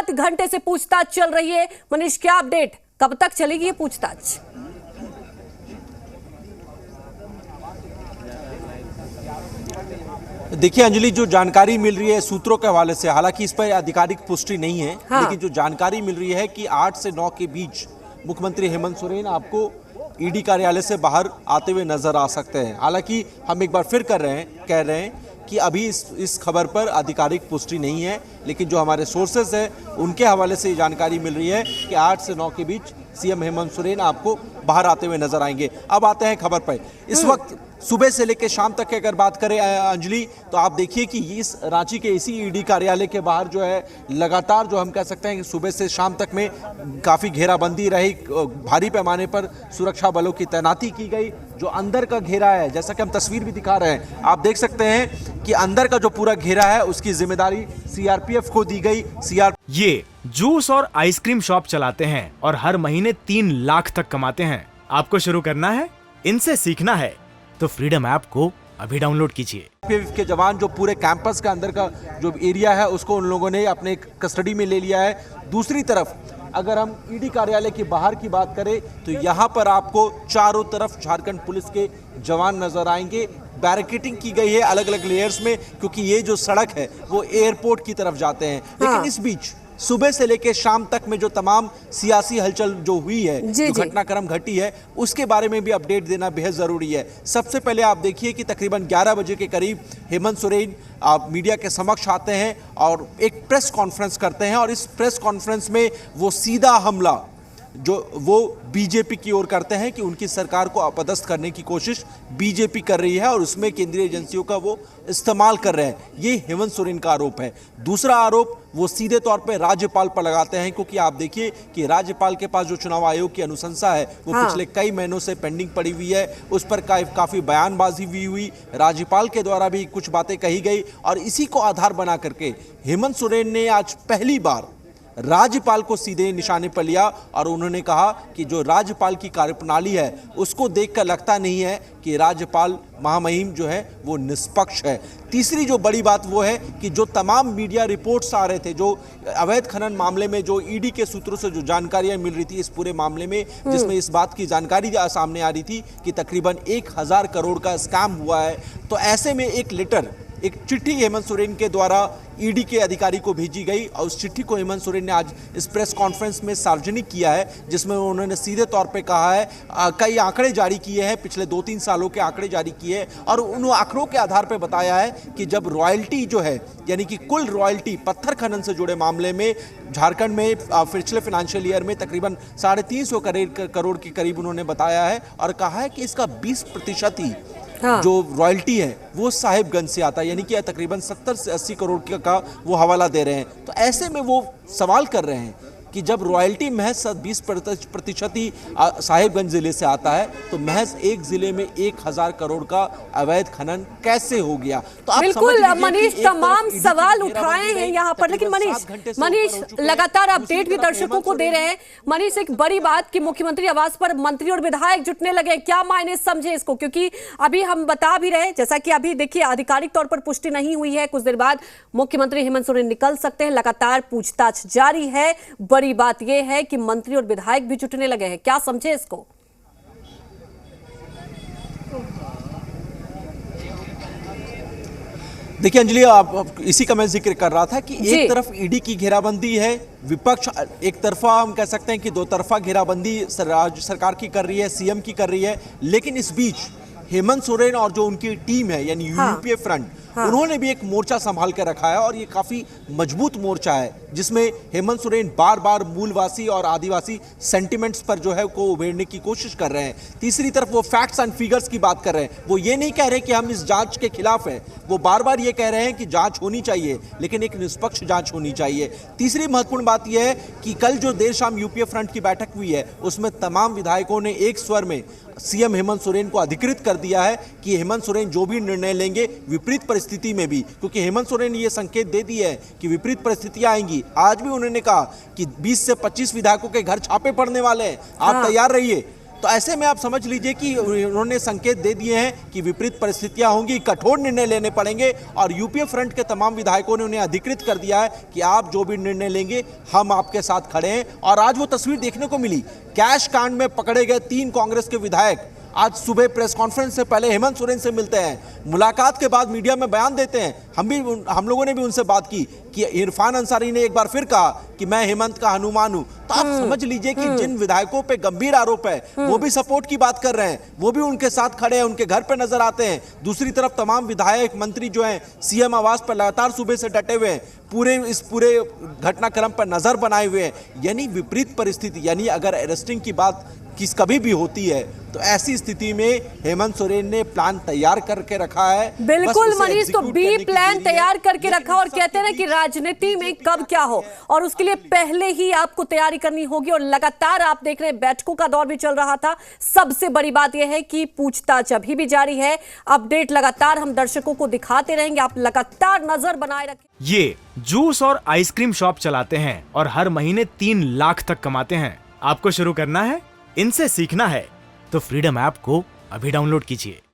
7 घंटे से पूछताछ चल रही है। मनीष, क्या अपडेट, कब तक चलेगी ये पूछताछ? देखिए अंजलि, जो जानकारी मिल रही है सूत्रों के हवाले से, हालांकि इस पर आधिकारिक पुष्टि नहीं है, लेकिन जो जानकारी मिल रही है कि 8 से 9 के बीच मुख्यमंत्री हेमंत सोरेन आपको ईडी कार्यालय से बाहर आते हुए नजर आ सकते हैं। हालांकि हम एक बार फिर कह रहे हैं कि अभी इस खबर पर आधिकारिक पुष्टि नहीं है, लेकिन जो हमारे सोर्सेस हैं उनके हवाले से ये जानकारी मिल रही है कि 8 से 9 के बीच सीएम हेमंत सोरेन आपको बाहर आते हुए नजर आएंगे। अब आते हैं खबर पर। इस वक्त सुबह से लेकर शाम तक की अगर बात करें अंजलि, तो आप देखिए कि इस रांची के इसी ईडी कार्यालय के बाहर जो है लगातार, जो हम कह सकते हैं कि सुबह से शाम तक में काफ़ी घेराबंदी रही, भारी पैमाने पर सुरक्षा बलों की तैनाती की गई। जो अंदर का घेरा है, जैसा कि हम तस्वीर भी दिखा रहे हैं, आप देख सकते हैं कि अंदर का जो पूरा घेरा है उसकी जिम्मेदारी सीआरपीएफ को दी गई। ये जूस और आइसक्रीम शॉप चलाते हैं और हर महीने 3 लाख तक कमाते हैं। आपको शुरू करना है, इनसे सीखना है तो फ्रीडम ऐप को अभी डाउनलोड कीजिए। सीआरपीएफ के जवान जो पूरे कैंपस के अंदर का जो एरिया है उसको उन लोगों ने अपने कस्टडी में ले लिया है। दूसरी तरफ अगर हम ईडी कार्यालय के बाहर की बात करें तो यहाँ पर आपको चारों तरफ झारखंड पुलिस के जवान नजर आएंगे। बैरिकेडिंग की गई है अलग अलग लेयर्स में, क्योंकि ये जो सड़क है वो एयरपोर्ट की तरफ जाते हैं। लेकिन इस बीच सुबह से लेकर शाम तक में जो तमाम सियासी हलचल जो हुई है, जो घटनाक्रम घटी है, उसके बारे में भी अपडेट देना बेहद जरूरी है। सबसे पहले आप देखिए कि तकरीबन 11 बजे के करीब हेमंत सोरेन मीडिया के समक्ष आते हैं और एक प्रेस कॉन्फ्रेंस करते हैं, और इस प्रेस कॉन्फ्रेंस में वो सीधा हमला जो वो बीजेपी की ओर करते हैं कि उनकी सरकार को अपदस्थ करने की कोशिश बीजेपी कर रही है और उसमें केंद्रीय एजेंसियों का वो इस्तेमाल कर रहे हैं। ये हेमंत सोरेन का आरोप है। दूसरा आरोप वो सीधे तौर पे राज्यपाल पर लगाते हैं, क्योंकि आप देखिए कि राज्यपाल के पास जो चुनाव आयोग की अनुशंसा है वो पिछले कई महीनों से पेंडिंग पड़ी हुई है। उस पर काफ़ी बयानबाजी भी हुई, राज्यपाल के द्वारा भी कुछ बातें कही गई, और इसी को आधार बना करके हेमंत सोरेन ने आज पहली बार राज्यपाल को सीधे निशाने पर लिया और उन्होंने कहा कि जो राज्यपाल की कार्यप्रणाली है उसको देखकर लगता नहीं है कि राज्यपाल महामहिम जो है वो निष्पक्ष है। तीसरी जो बड़ी बात वो है कि जो तमाम मीडिया रिपोर्ट्स आ रहे थे, जो अवैध खनन मामले में जो ईडी के सूत्रों से जो जानकारियां मिल रही थी इस पूरे मामले में, जिसमें इस बात की जानकारी सामने आ रही थी कि तकरीबन 1000 करोड़ का स्कैम हुआ है। तो ऐसे में एक चिट्ठी हेमंत सोरेन के द्वारा ईडी के अधिकारी को भेजी गई, और उस चिट्ठी को हेमंत सोरेन ने आज इस प्रेस कॉन्फ्रेंस में सार्वजनिक किया है, जिसमें उन्होंने सीधे तौर पे कहा है, कई आंकड़े जारी किए हैं, पिछले 2-3 सालों के आंकड़े जारी किए हैं, और उन आंकड़ों के आधार पर बताया है कि जब रॉयल्टी जो है, यानी कि कुल रॉयल्टी पत्थर खनन से जुड़े मामले में झारखंड में पिछले फाइनेंशियल ईयर में तकरीबन 350 करोड़ के करीब उन्होंने बताया है, और कहा है कि इसका 20% ही जो रॉयल्टी है वो साहिबगंज से आता है, यानी कि तकरीबन 70 से 80 करोड़ का वो हवाला दे रहे हैं। तो ऐसे में वो सवाल कर रहे हैं कि जब रॉयल्टी महज 20% ही साहिबगंज जिले से आता है, तो महज एक जिले में 1000 करोड़ का अवैध खनन कैसे हो गया? तो आप बिल्कुल मनीष, तमाम सवाल उठाए हैं यहाँ पर, लेकिन मनीष लगातार अपडेट भी दर्शकों को दे रहे हैं। मनीष, एक बड़ी बात कि मुख्यमंत्री आवास पर मंत्री और विधायक जुटने लगे, क्या मायने समझे इसको? क्योंकि अभी हम बता भी रहे, जैसा कि अभी देखिए आधिकारिक तौर पर पुष्टि नहीं हुई है, कुछ देर बाद मुख्यमंत्री हेमंत सोरेन निकल सकते हैं, लगातार पूछताछ जारी है। बड़ी बात यह है कि मंत्री और विधायक भी जुटने लगे हैं, क्या समझे इसको? देखिए अंजलि, आप इसी का मैं जिक्र कर रहा था कि एक तरफ ईडी की घेराबंदी है, विपक्ष एक तरफा, हम कह सकते हैं कि 2 तरफा घेराबंदी राज्य सरकार की कर रही है, सीएम की कर रही है, लेकिन इस बीच हेमंत सोरेन और जो उनकी टीम है यानी यूपीए फ्रंट, उन्होंने भी एक मोर्चा संभाल कर रखा है, और ये काफी मजबूत मोर्चा है, जिसमें हेमंत सोरेन बार बार मूलवासी और आदिवासी सेंटिमेंट्स पर जो है को उभेरने की कोशिश कर रहे हैं। तीसरी तरफ वो फैक्ट्स एंड फिगर्स की बात कर रहे हैं। वो ये नहीं कह रहे कि हम इस जांच के खिलाफ हैं, वो बार बार ये कह रहे हैं कि जांच होनी चाहिए, लेकिन एक निष्पक्ष जांच होनी चाहिए। तीसरी महत्वपूर्ण बात यह है कि कल जो देर शाम यूपीए फ्रंट की बैठक हुई है उसमें तमाम विधायकों ने एक स्वर में सीएम हेमंत सोरेन को अधिकृत कर दिया है कि हेमंत सोरेन जो भी निर्णय लेंगे विपरीत परिस्थिति में भी, क्योंकि हेमंत सोरेन ने यह संकेत दे दिए है कि विपरीत परिस्थितियां आएंगी। आज भी उन्होंने कहा कि 20 से 25 विधायकों के घर छापे पड़ने वाले हैं, आप तैयार रहिए। तो ऐसे में आप समझ लीजिए कि उन्होंने संकेत दे दिए हैं कि विपरीत परिस्थितियां होंगी, कठोर निर्णय लेने पड़ेंगे और यूपीए फ्रंट के तमाम विधायकों ने उन्हें अधिकृत कर दिया है कि आप जो भी निर्णय लेंगे हम आपके साथ खड़े हैं। और आज वो तस्वीर देखने को मिली, कैश कांड में पकड़े गए 3 कांग्रेस के विधायक आज सुबह प्रेस कॉन्फ्रेंस से पहले हेमंत सोरेन से मिलते हैं, मुलाकात के बाद मीडिया में बयान देते हैं। हम लोगों ने भी उनसे बात की कि इरफान अंसारी ने एक बार फिर कहा कि मैं हेमंत का हनुमान हूं। तो आप समझ लीजिए कि जिन विधायकों पे गंभीर आरोप है वो भी सपोर्ट की बात कर रहे हैं, वो भी उनके साथ खड़े हैं, उनके घर पे नजर आते हैं। दूसरी तरफ तमाम विधायक मंत्री जो हैं सीएम आवास पर लगातार सुबह से डटे हुए हैं, पूरे घटनाक्रम पर नजर बनाए हुए हैं। यानी विपरीत परिस्थिति, यानी अगर अरेस्टिंग की बात कभी भी होती है तो ऐसी स्थिति में हेमंत सोरेन ने प्लान तैयार करके रखा है। बिल्कुल मनीष, तो बी प्लान तैयार करके रखा और कहते हैं ना कि राजनीति में कब क्या हो और उसके लिए पहले ही आपको तैयारी करनी होगी। और लगातार आप देख रहे हैं बैठकों का दौर भी चल रहा था। सबसे बड़ी बात यह है कि पूछताछ अभी भी जारी है। अपडेट लगातार हम दर्शकों को दिखाते रहेंगे, आप लगातार नजर बनाए रखें। ये जूस और आइसक्रीम शॉप चलाते हैं और हर महीने 3 लाख तक कमाते हैं। आपको शुरू करना है, इनसे सीखना है तो फ्रीडम ऐप को अभी डाउनलोड कीजिए।